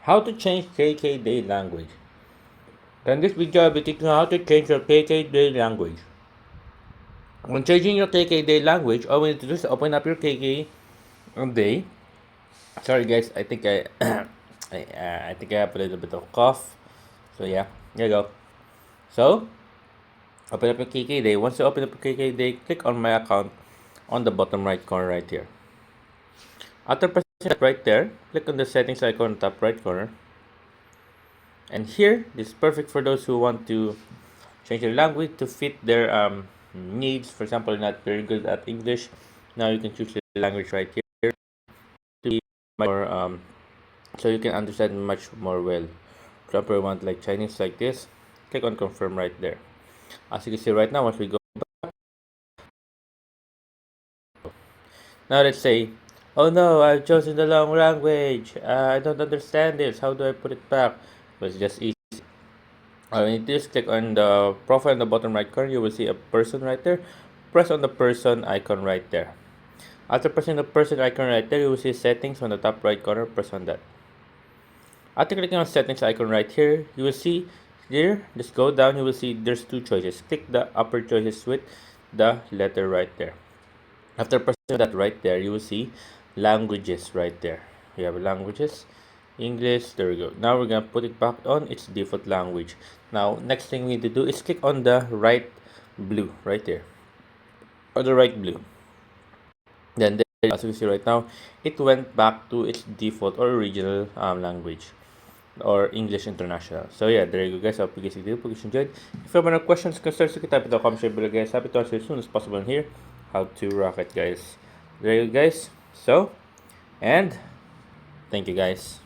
How to change KKday language. In this video, I'll be teaching you how to change your KKday language. When changing your KKday language, all we need to do is open up your KKday. Sorry guys, I think I think I have a little bit of cough. So yeah, there you go. So open up your KKday. Once you open up your KKday, click on my account on the bottom right corner right here. After pressing that right there, click on the settings icon on the top right corner. And here, this is perfect for those who want to change their language to fit their needs. For example, you're not very good at English. Now you can choose the language right here to be more, so you can understand much more well. For example, you want like Chinese like this. Click on confirm right there. As you can see right now, once we go back, now let's say, oh no, I've chosen the wrong language. I don't understand this. How do I put it back? But it's just easy. All you need to just click on the profile in the bottom right corner. You will see a person right there. Press on the person icon right there. After pressing the person icon right there, you will see settings on the top right corner. Press on that. After clicking on settings icon right here, you will see here, just go down, you will see there's two choices. Click the upper choices with the letter right there. After pressing that right there, you will see languages right there. We have languages, English, there we go. Now we're gonna put it back on its default language. Now, next thing we need to do is click on the right blue right there, or the right blue. Then there, as you see right now, it went back to its default or original language, or English International. So yeah, there you go guys. I hope you guys enjoyed. If you have any questions, concerns, you can type it in the comment section below guys. Happy to answer as soon as possible in here. How to rock it guys. There you go guys. So, and thank you guys.